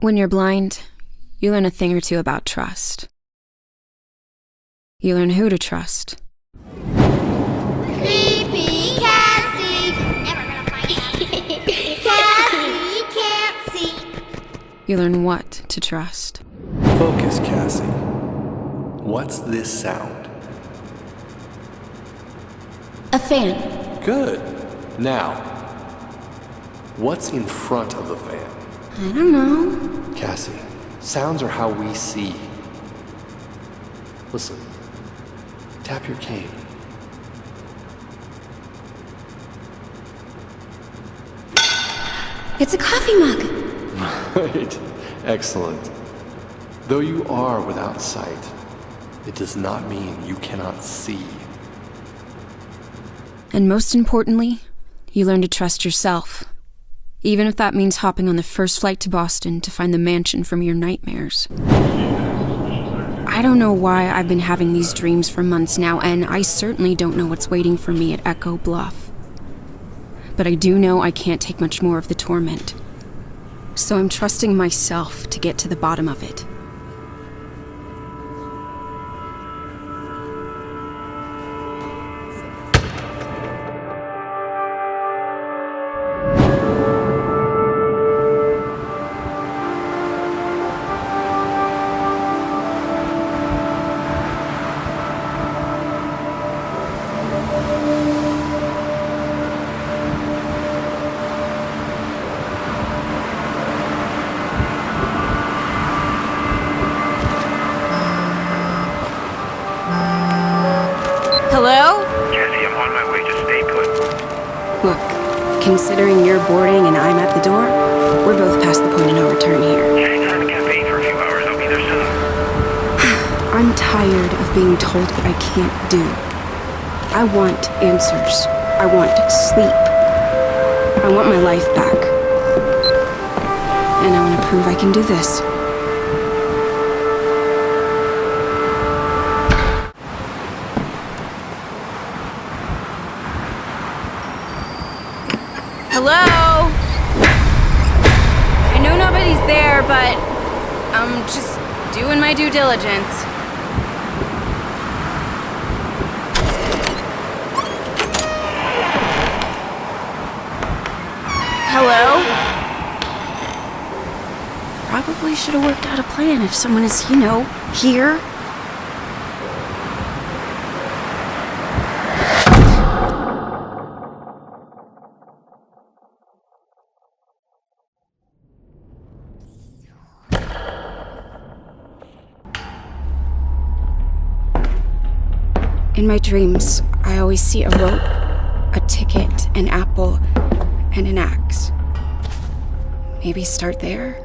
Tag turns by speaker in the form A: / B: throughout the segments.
A: When you're blind, you learn a thing or two about trust. You learn who to trust.
B: Creepy Cassie! Never gonna find out. Cassie can't see.
A: You learn what to trust.
C: Focus, Cassie. What's this sound?
A: A fan.
C: Good. Now, what's in front of the fan?
A: I don't know.
C: Cassie, sounds are how we see. Listen. Tap your cane.
A: It's a coffee mug.
C: Right. Excellent. Though you are without sight, it does not mean you cannot see.
A: And most importantly, you learn to trust yourself. Even if that means hopping on the first flight to Boston to find the mansion from your nightmares. I don't know why I've been having these dreams for months now, and I certainly don't know what's waiting for me at Echo Bluff. But I do know I can't take much more of the torment. So I'm trusting myself to get to the bottom of it. Hello?
D: Cassie, I'm on my way. Just stay put.
A: Look, considering you're boarding and I'm at the door, we're both past the point of no return here.
D: Yeah, hang out in the cafe for a few hours. I'll be there soon.
A: I'm tired of being told what I can't do. I want answers. I want sleep. I want my life back. And I want to prove I can do this. Hello? I know nobody's there, but I'm just doing my due diligence. Hello? Probably should have worked out a plan if someone is, here. In my dreams, I always see a rope, a ticket, an apple, and an axe. Maybe start there?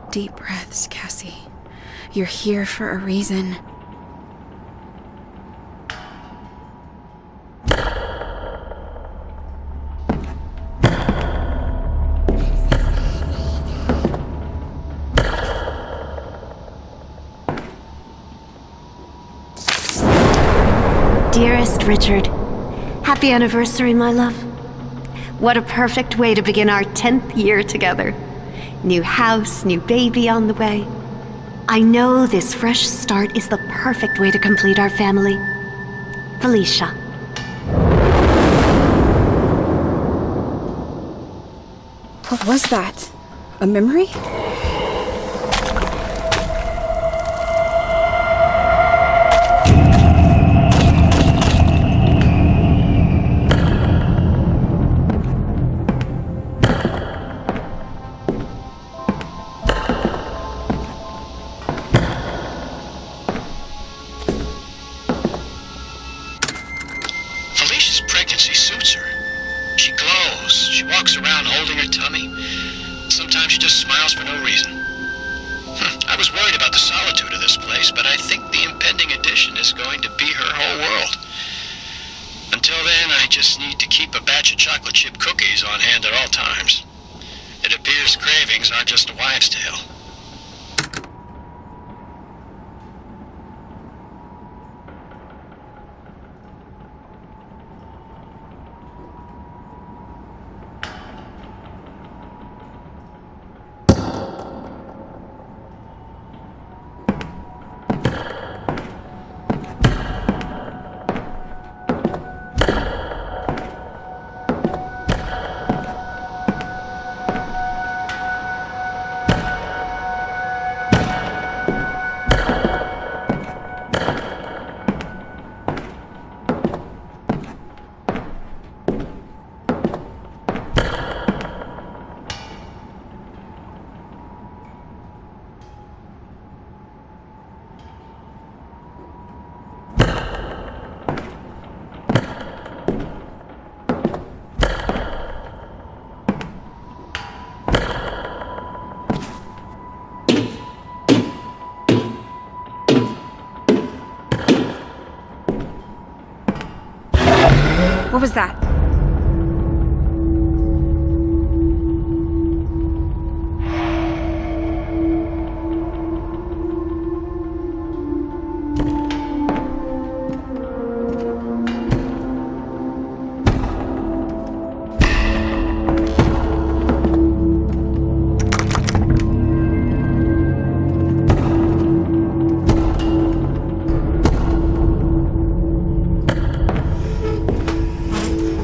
A: Deep breaths, Cassie. You're here for a reason.
E: Dearest Richard, happy anniversary, my love. What a perfect way to begin our 10th year together. New house, new baby on the way. I know this fresh start is the perfect way to complete our family. Felicia.
A: What was that? A memory?
F: Felicia's pregnancy suits her. She glows. She walks around holding her tummy. Sometimes sometimes she just smiles for no reason. I was worried about the solitude of this place, but I think the impending addition is going to be her whole world. Until then, I just need to keep a batch of chocolate chip cookies on hand at all times. It appears cravings aren't just a wives' tale.
A: What was that?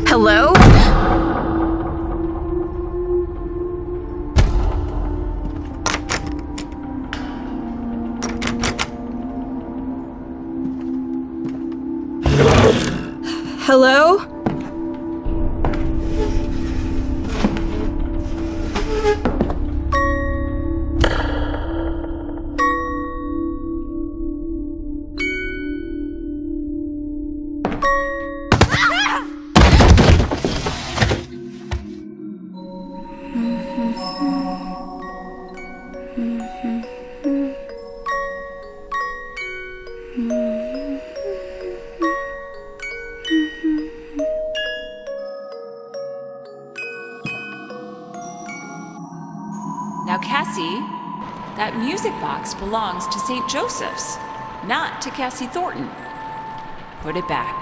A: Hello? Hello?
G: Now, Cassie, that music box belongs to St. Joseph's, not to Cassie Thornton. Put it back.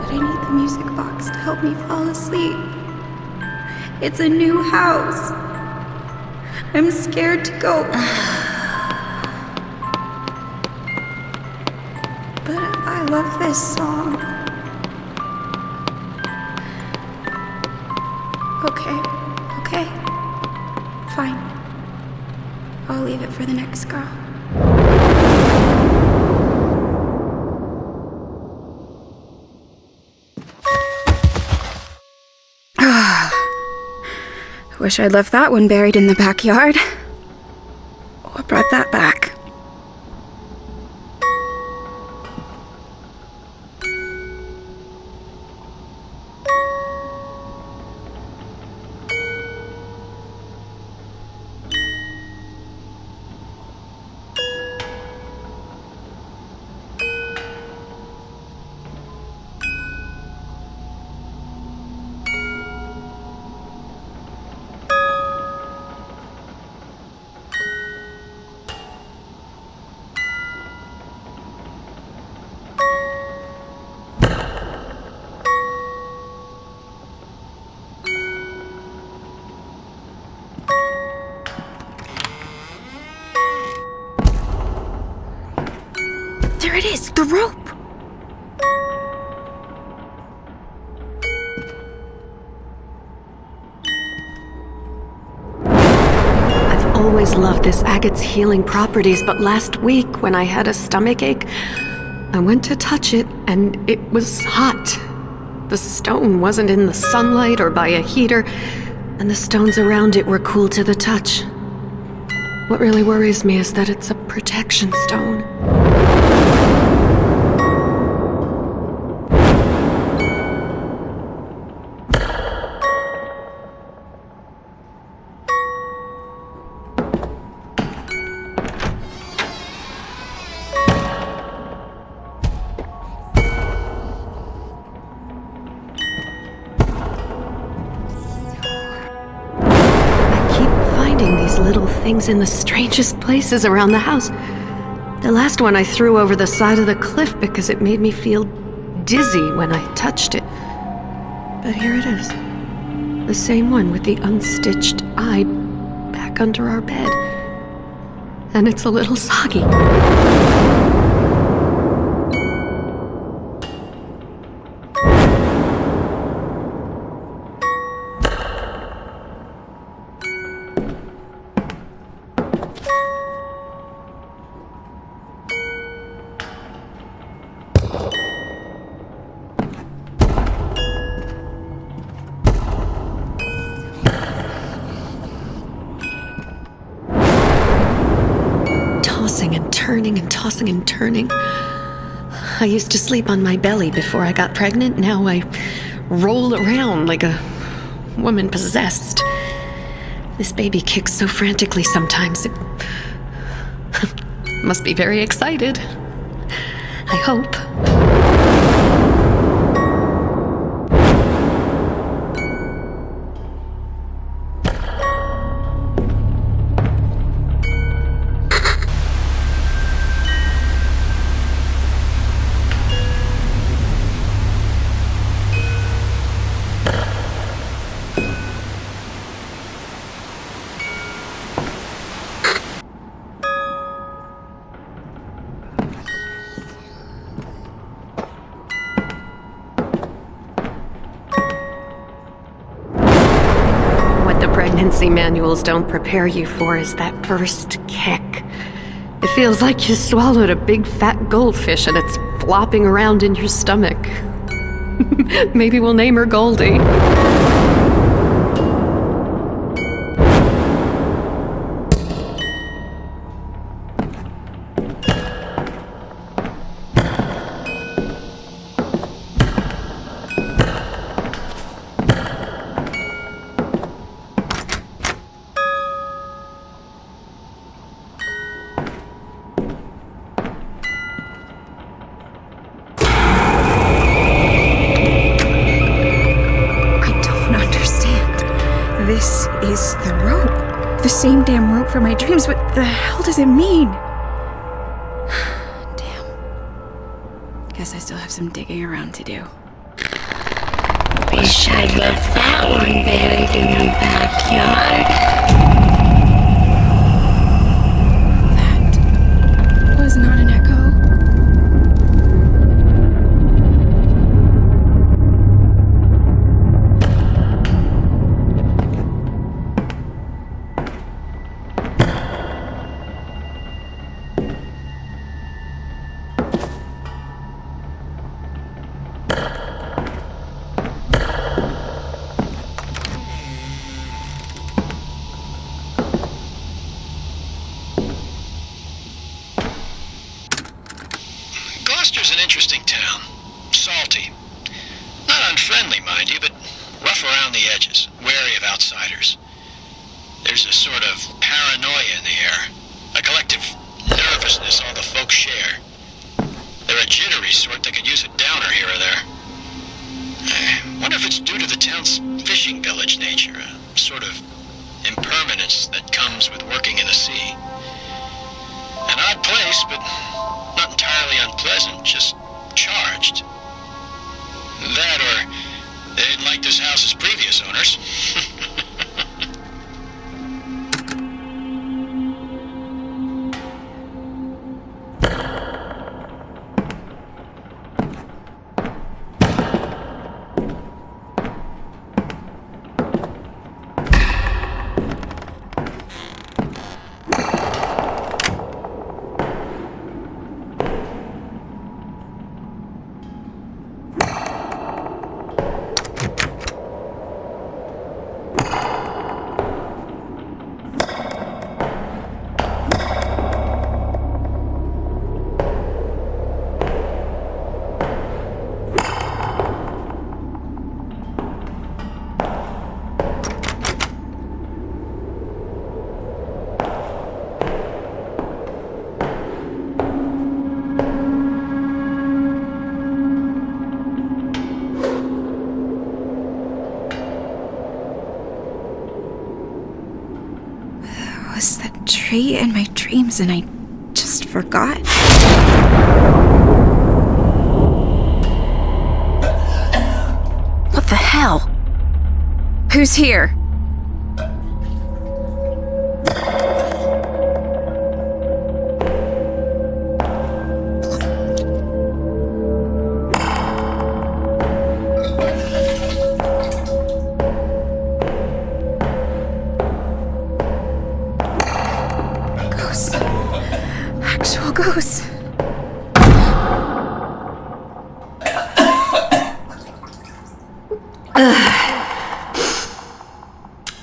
A: But I need the music box to help me fall asleep. It's a new house. I'm scared to go. But I love this song. Okay. Fine. I'll leave it for the next girl. Wish I'd left that one buried in the backyard. What brought that back? There it is, the rope!
E: I've always loved this agate's healing properties, but last week when I had a stomachache, I went to touch it and it was hot. The stone wasn't in the sunlight or by a heater, and the stones around it were cool to the touch. What really worries me is that it's a protection stone. finding these little things in the strangest places around the house. The last one I threw over the side of the cliff because it made me feel dizzy when I touched it. But here it is. The same one with the unstitched eye back under our bed. And it's a little soggy. Tossing and turning. I used to sleep on my belly before I got pregnant. Now I roll around like a woman possessed. This baby kicks so frantically sometimes. It must be very excited. I hope. Pregnancy manuals don't prepare you for is that first kick. It feels like you swallowed a big fat goldfish and it's flopping around in your stomach. Maybe we'll name her Goldie.
A: This is the rope. The same damn rope for my dreams. What the hell does it mean? Damn. Guess I still have some digging around to do.
H: Wish I left that one buried in the backyard.
A: That was not an echo.
F: Gloucester's an interesting town. Salty. Not unfriendly, mind you, but rough around the edges, wary of outsiders. There's a sort of paranoia in the air, a collective nervousness all the folks share. They're a jittery sort that could use a downer here or there. I wonder if it's due to the town's fishing village nature, a sort of impermanence that comes with working in the sea. An odd place, but not entirely unpleasant, just charged. That or they didn't like this house's previous owners.
A: Was the tree in my dreams and I just forgot? What the hell? Who's here? Ghosts. Actual ghosts.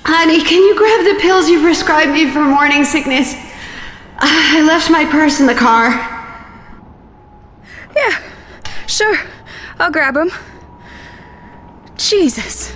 E: Honey, can you grab the pills you prescribed me for morning sickness? I left my purse in the car.
A: Yeah, sure. I'll grab him. Jesus.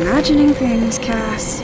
A: Imagining things, Cass.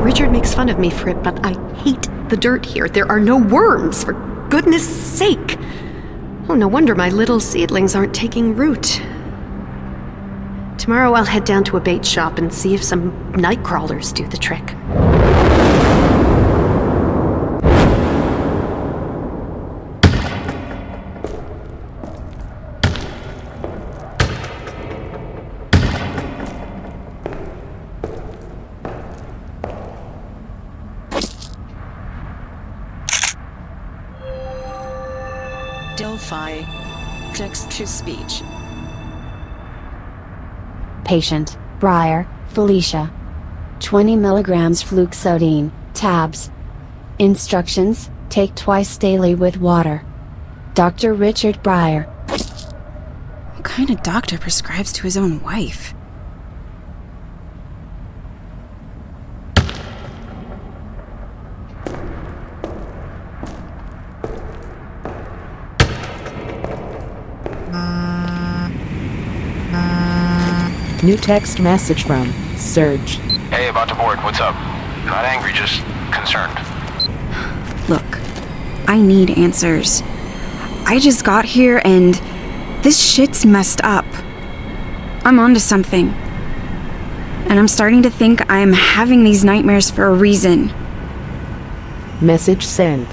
E: Richard makes fun of me for it, but I hate the dirt here. There are no worms, for goodness sake. Oh, no wonder my little seedlings aren't taking root. Tomorrow I'll head down to a bait shop and see if some night crawlers do the trick.
I: Delphi. Text-to-speech.
J: Patient, Breyer, Felicia. 20 milligrams fluoxetine, tabs. Instructions, take twice daily with water. Dr. Richard Breyer.
A: What kind of doctor prescribes to his own wife?
K: New text message from Serge.
F: Hey, about to board. What's up? Not angry, just concerned.
A: Look, I need answers. I just got here and this shit's messed up. I'm onto something. And I'm starting to think I'm having these nightmares for a reason.
K: Message sent.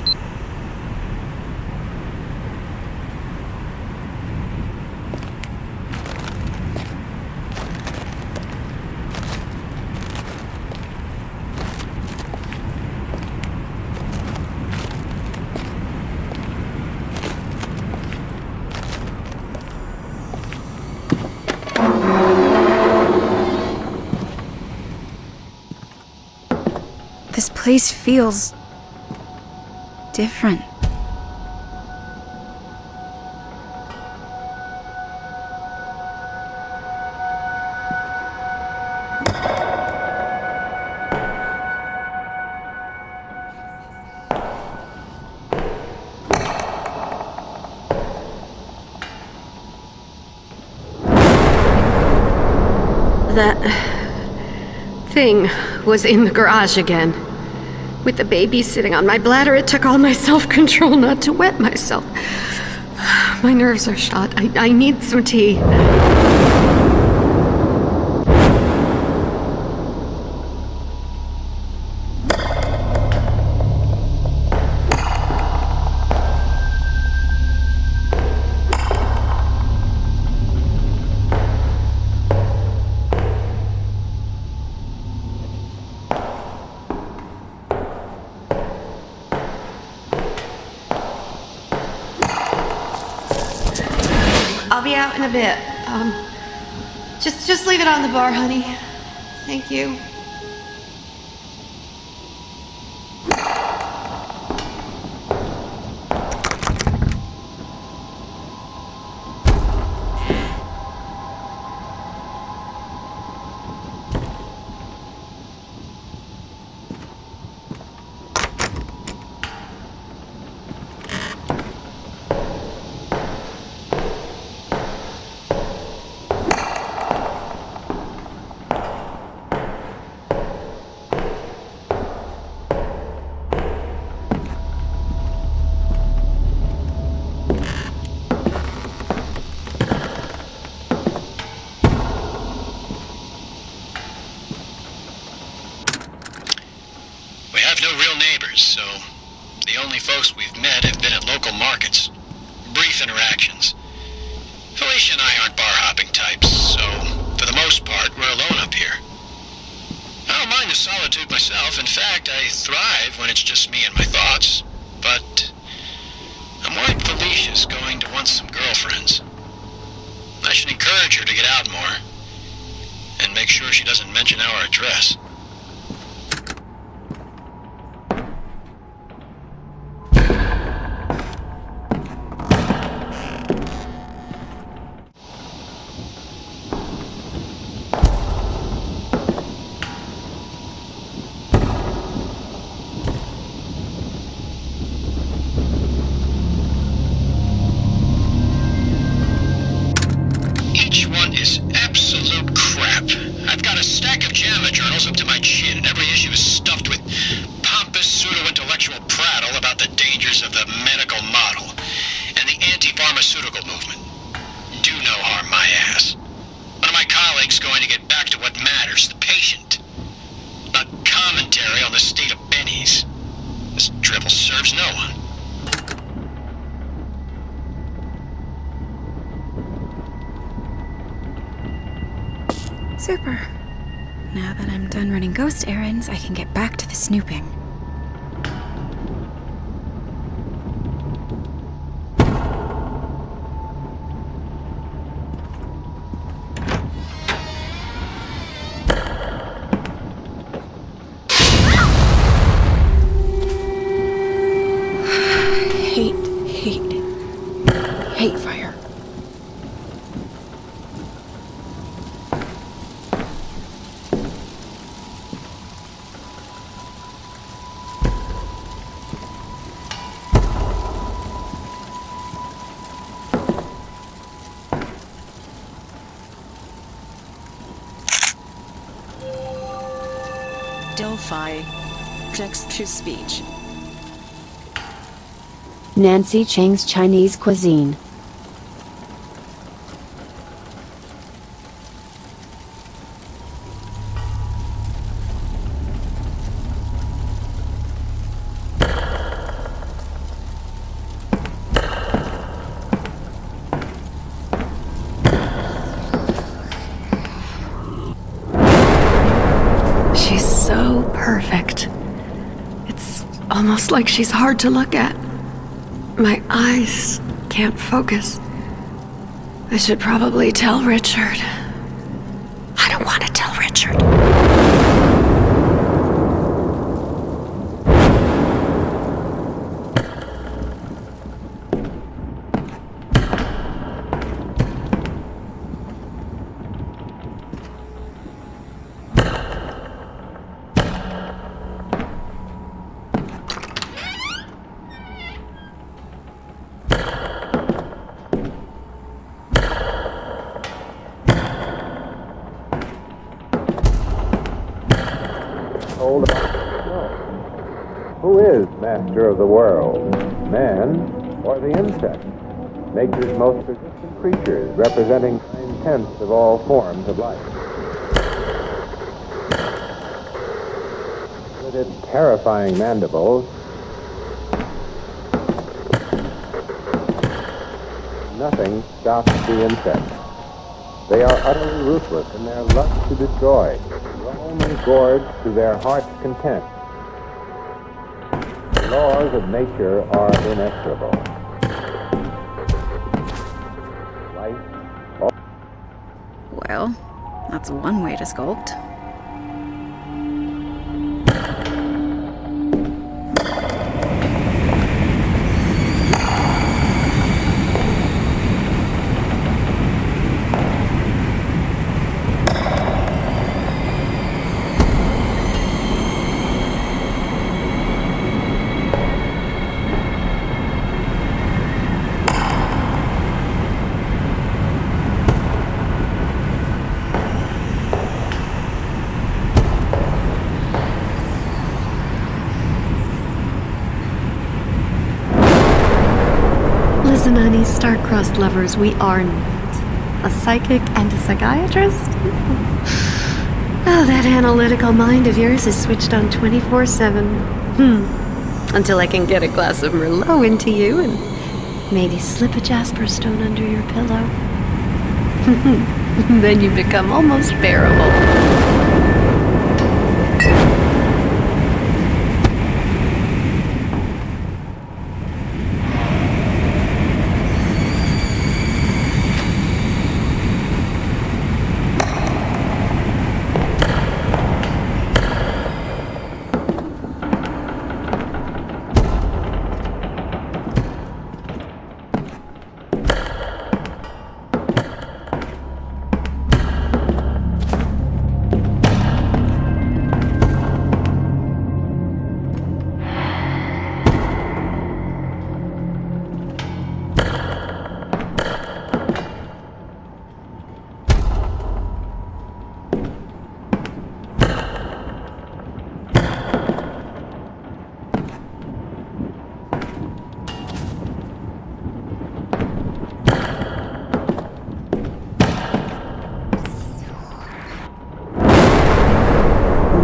A: This place feels different.
E: That thing was in the garage again. With the baby sitting on my bladder, it took all my self-control not to wet myself. My nerves are shot. I need some tea. I'll be out in a bit. Just leave it on the bar, honey. Thank you.
F: So the only folks we've met have been at local markets. Brief interactions. Felicia and I aren't bar-hopping types, so for the most part, we're alone up here. I don't mind the solitude myself. In fact, I thrive when it's just me and my thoughts. But I'm worried Felicia's going to want some girlfriends. I should encourage her to get out more. And make sure she doesn't mention our address. Each one is absolute crap. I've got a stack of JAMA journals up to my chin, and every issue is stuffed with pompous pseudo-intellectual prattle about the dangers of the medical model and the anti-pharmaceutical movement. Do no harm my ass. One of my colleagues going to get back to what matters, the patient. Not commentary on the state of Benny's. This drivel serves no one.
A: Super. Now that I'm done running ghost errands, I can get back to the snooping. Hate fire.
I: Delphi. Text-to-speech.
J: Nancy Chang's Chinese cuisine.
E: She's so perfect. It's almost like she's hard to look at. My eyes can't focus. I should probably tell Richard. I don't want to tell Richard.
L: Who is master of the world, man or the insect? Nature's most persistent creatures, representing 9/10 of all forms of life. With its terrifying mandibles, nothing stops the insect. They are utterly ruthless in their lust to destroy, roam and gorge to their heart's content. The laws of nature are inexorable. Life.
A: Well, that's one way to sculpt.
E: Listen, honey, star-crossed lovers, we are not. A psychic and a psychiatrist? Oh, that analytical mind of yours is switched on 24/7. Until I can get a glass of Merlot into you and maybe slip a jasper stone under your pillow. Then you become almost bearable.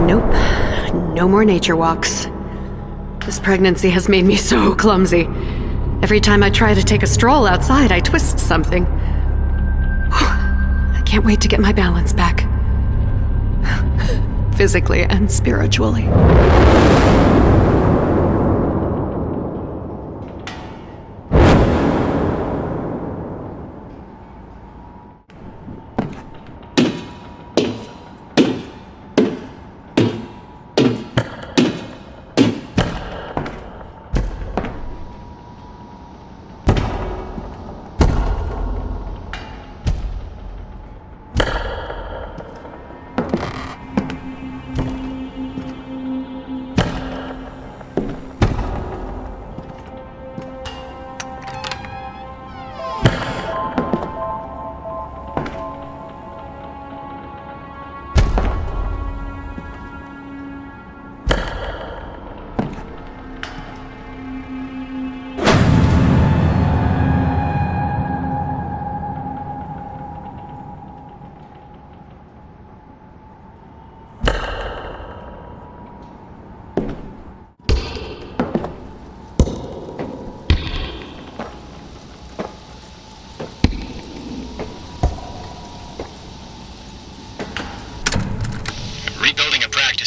E: Nope. No more nature walks. This pregnancy has made me so clumsy. Every time I try to take a stroll outside, I twist something. I can't wait to get my balance back. Physically and spiritually.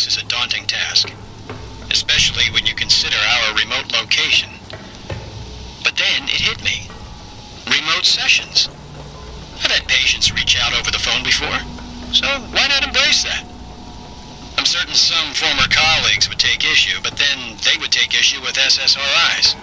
F: this is a daunting task, especially when you consider our remote location. But then it hit me. Remote sessions. I've had patients reach out over the phone before, so why not embrace that? I'm certain some former colleagues would take issue, but then they would take issue with SSRIs.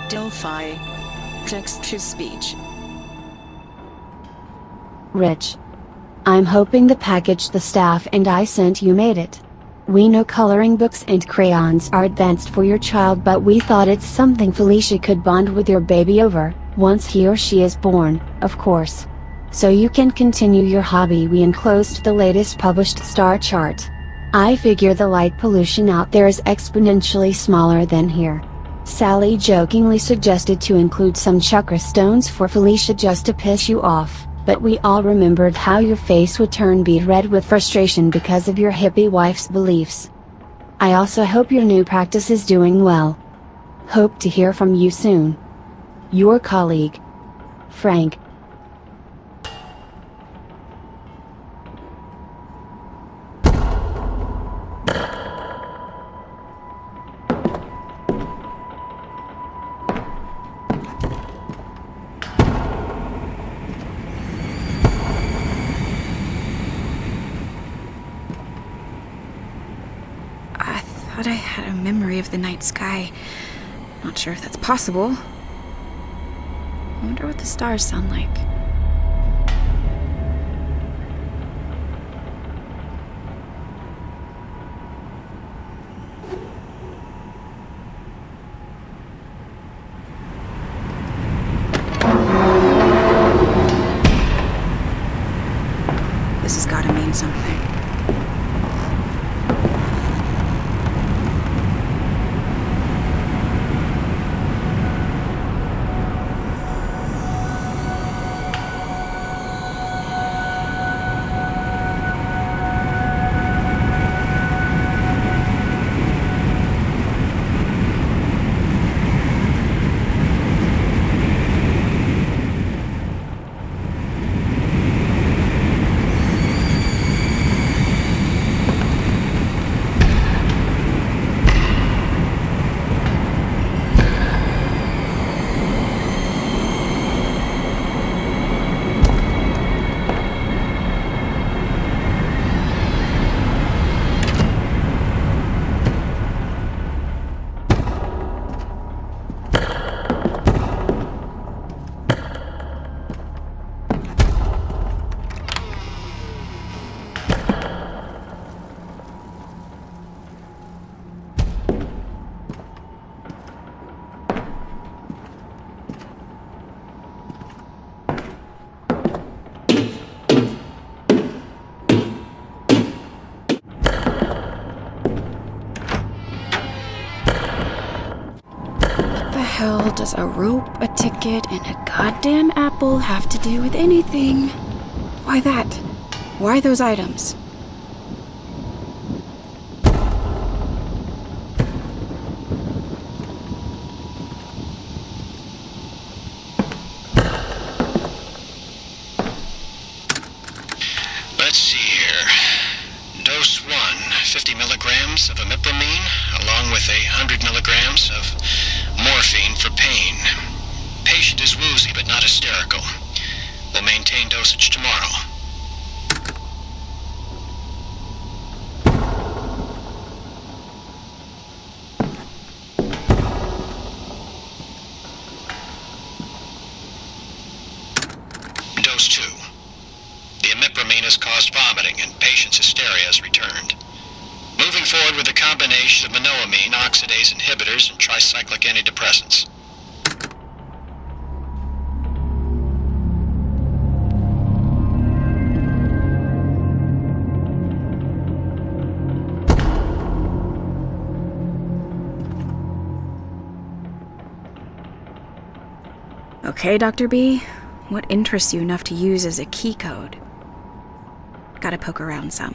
I: Delphi. Text-to-speech.
J: Rich. I'm hoping the package the staff and I sent you made it. We know coloring books and crayons are advanced for your child, but we thought it's something Felicia could bond with your baby over, once he or she is born, of course. So you can continue your hobby. We enclosed the latest published star chart. I figure the light pollution out there is exponentially smaller than here. Sally jokingly suggested to include some chakra stones for Felicia just to piss you off, but we all remembered how your face would turn beet red with frustration because of your hippie wife's beliefs. I also hope your new practice is doing well. Hope to hear from you soon. Your colleague, Frank.
A: I thought I had a memory of the night sky. Not sure if that's possible. I wonder what the stars sound like. This has got to mean something. What the hell does a rope, a ticket, and a goddamn apple have to do with anything? Why that? Why those items?
F: Let's see here. Dose 1, 50 milligrams of imipramine, along with 100 milligrams of morphine for pain. Patient is woozy but not hysterical. We'll maintain dosage tomorrow. has caused vomiting and patient's hysteria has returned. Moving forward with a combination of monoamine, oxidase inhibitors, and tricyclic antidepressants.
A: Okay, Dr. B, what interests you enough to use as a key code? Gotta poke around some.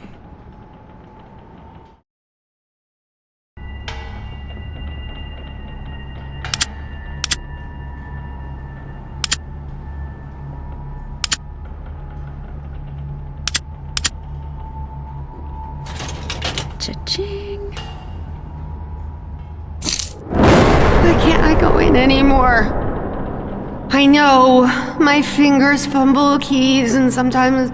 A: Cha-ching.
E: Why can't I go in anymore? I know my fingers fumble keys and sometimes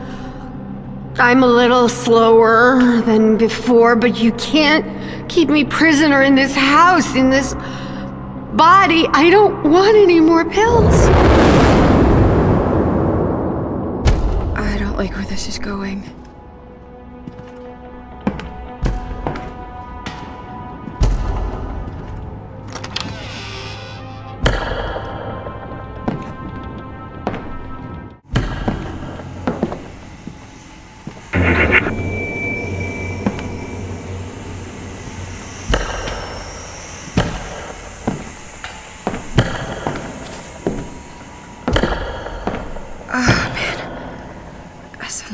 E: I'm a little slower than before, but you can't keep me prisoner in this house, in this body. I don't want any more pills.
A: I don't like where this is going.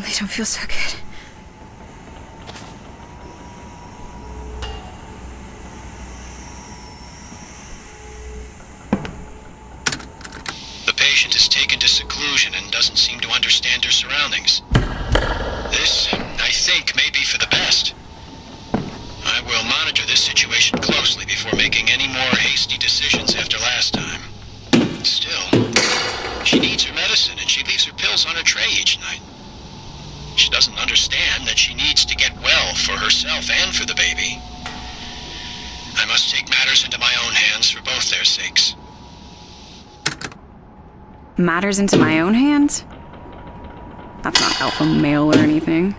A: I don't feel so good.
F: The patient is taken to seclusion and doesn't seem to understand her surroundings. This, I think, may be for the best. I will monitor this situation closely before making any more hasty decisions after last time. Still, she needs her medicine and she leaves her pills on her tray each night. She doesn't understand that she needs to get well for herself and for the baby. I must take matters into my own hands for both their sakes.
A: Matters into my own hands? That's not alpha male or anything.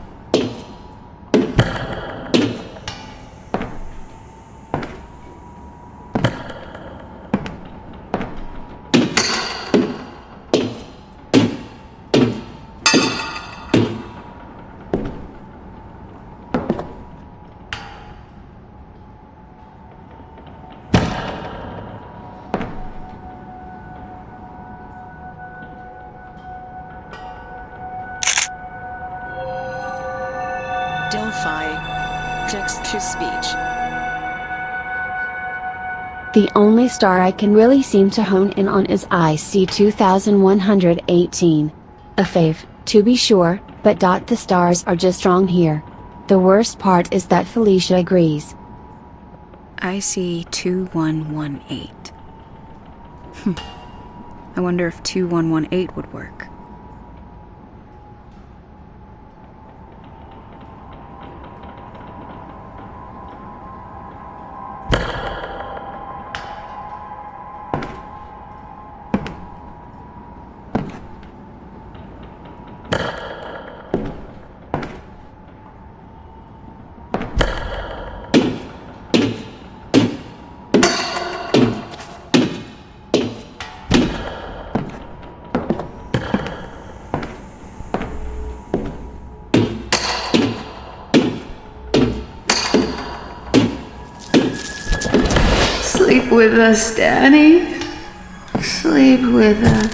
I: Delphi. Text-to-speech.
J: The only star I can really seem to hone in on is IC 2118. A fave, to be sure, but the stars are just wrong here. The worst part is that Felicia agrees.
A: IC 2118. I wonder if 2118 would work.
E: Sleep with us, Danny. Sleep with us.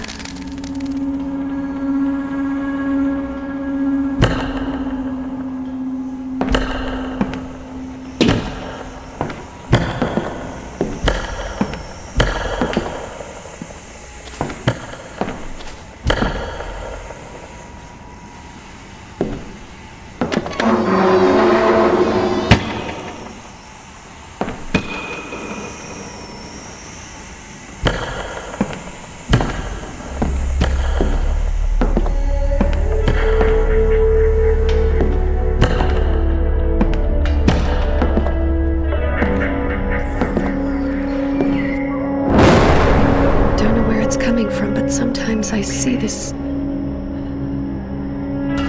E: Sometimes I see this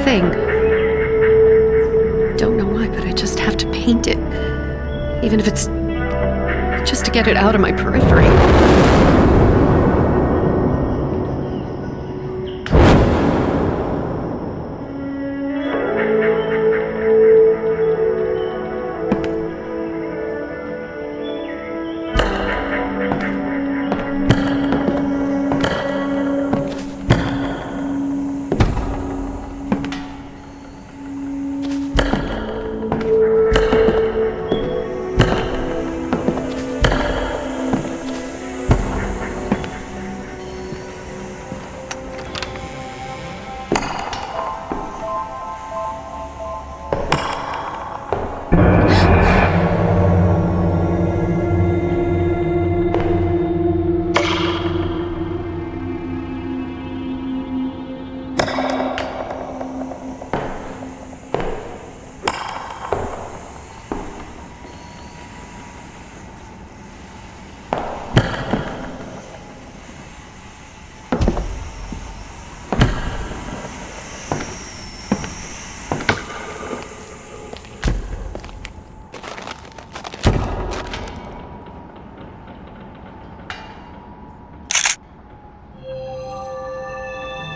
E: thing to paint it, even if it's just to get it out of my periphery.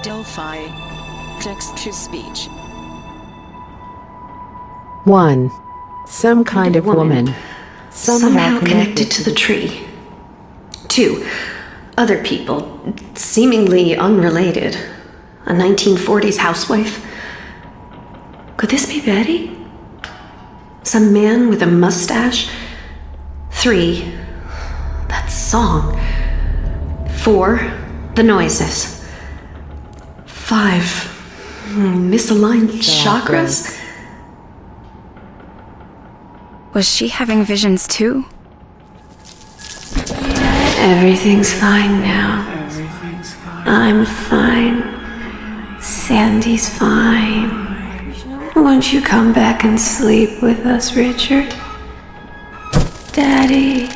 I: Delphi. Text-to-speech.
K: 1. Some kind of woman.
E: Somehow connected to the tree. 2. Other people, seemingly unrelated. A 1940s housewife. Could this be Betty? Some man with a mustache? 3. That song. 4. The noises. 5. Misaligned chakras?
A: Was she having visions too?
E: Everything's fine now. I'm fine. Sandy's fine. Won't you come back and sleep with us, Richard? Daddy.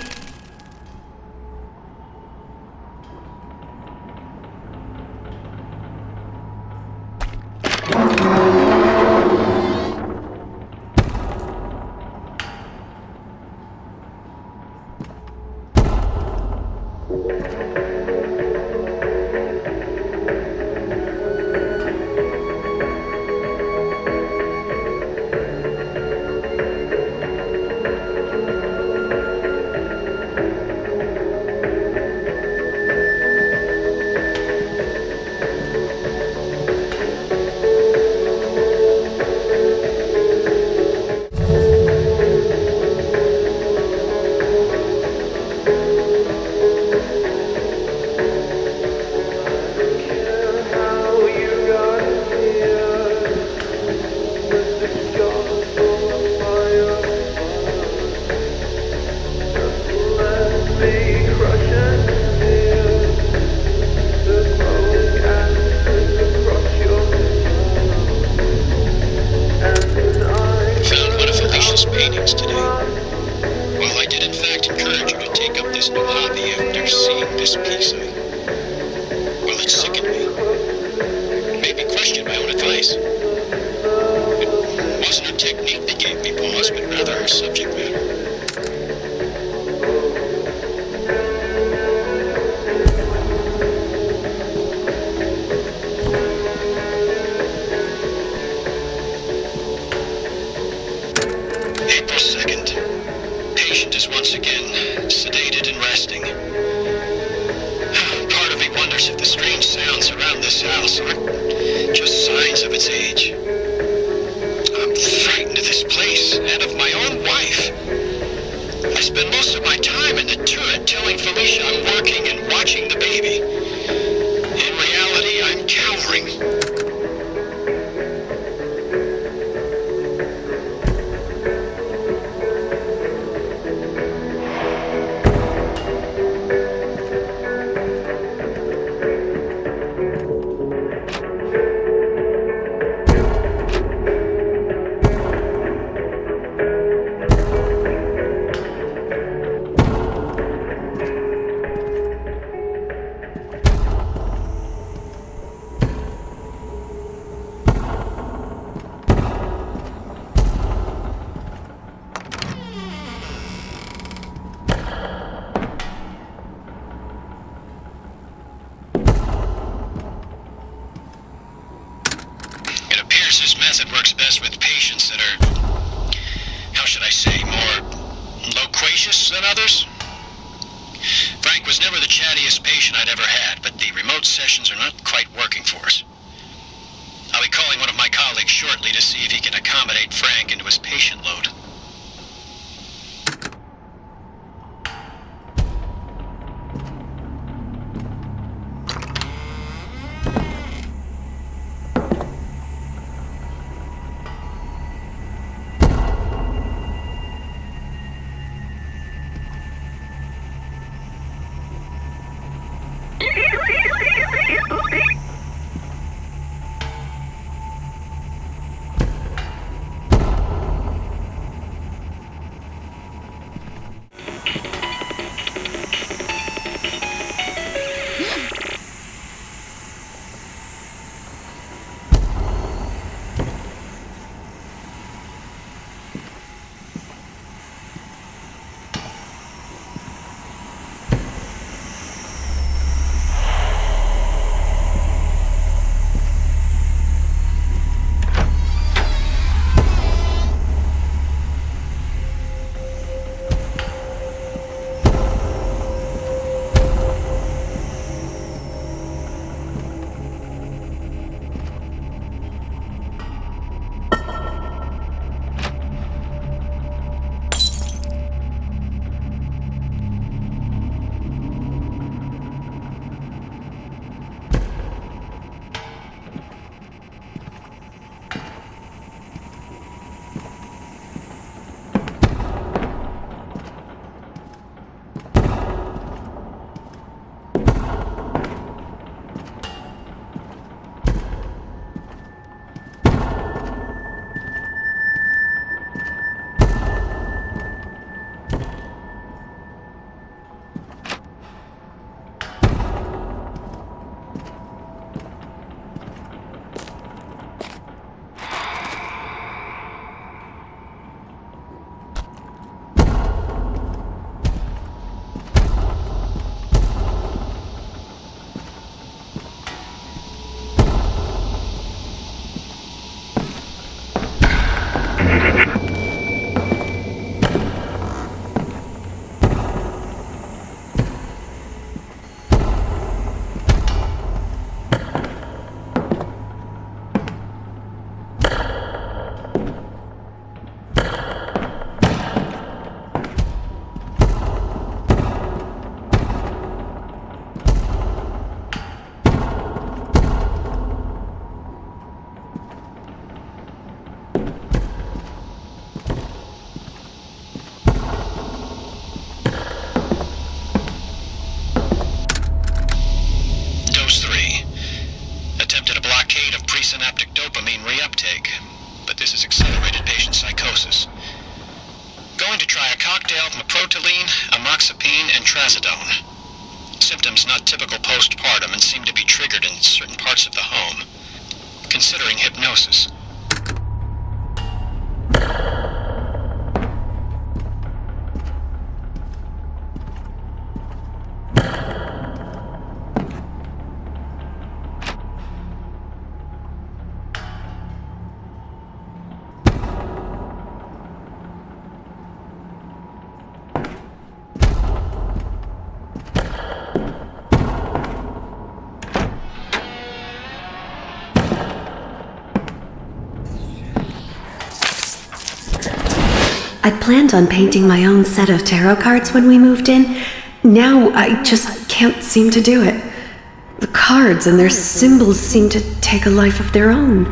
F: works best with patients that are, how should I say, more loquacious than others. Frank was never the chattiest patient I'd ever had, but the remote sessions are not quite working for us. I'll be calling one of my colleagues shortly to see if he can accommodate Frank into his patient load. Presynaptic dopamine reuptake, but this is accelerated patient psychosis. Going to try a cocktail of meproteline, amoxapine, and trazodone. Symptoms not typical postpartum and seem to be triggered in certain parts of the home. Considering hypnosis.
E: I'd planned on painting my own set of tarot cards when we moved in. Now I just can't seem to do it. The cards and their symbols seem to take a life of their own.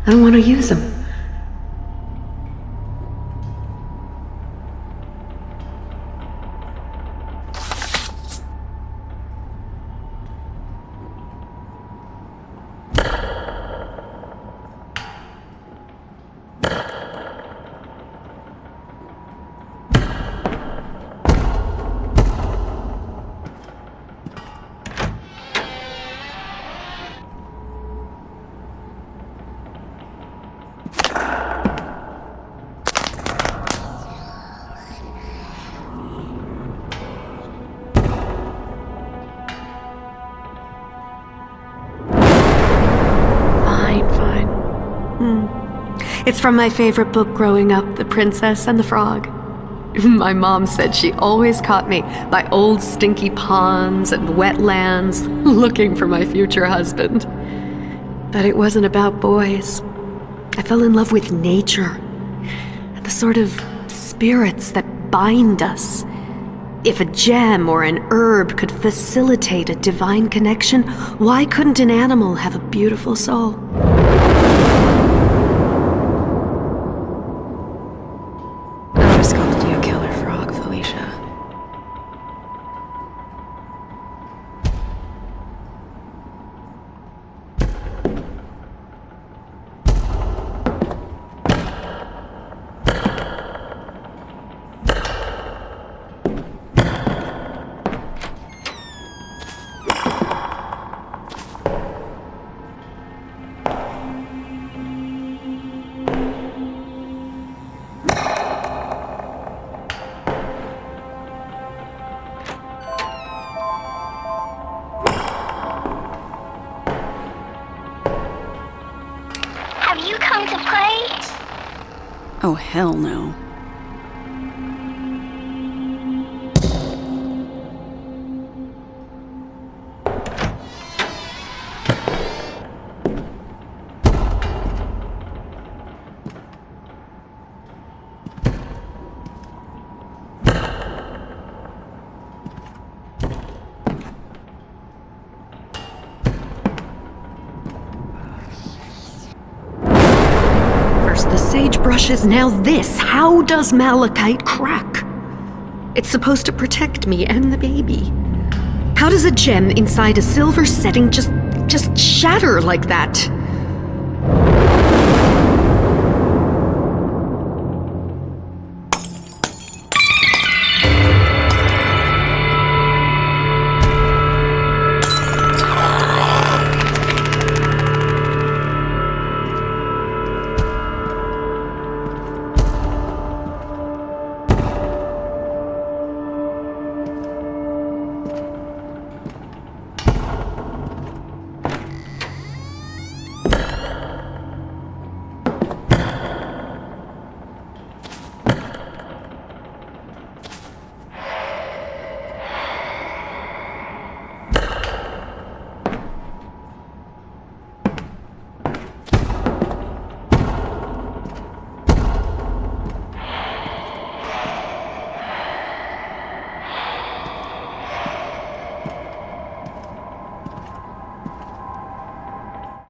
E: I don't want to use them. It's from my favorite book growing up, The Princess and the Frog. My mom said she always caught me by old stinky ponds and wetlands looking for my future husband. But it wasn't about boys. I fell in love with nature and the sort of spirits that bind us. If a gem or an herb could facilitate a divine connection, why couldn't an animal have a beautiful soul?
A: I was called you a killer frog, Felicia.
B: Have you come to play?
A: Oh, hell no.
E: First the sagebrushes, now this. How does malachite crack? It's supposed to protect me and the baby. How does a gem inside a silver setting just shatter like that?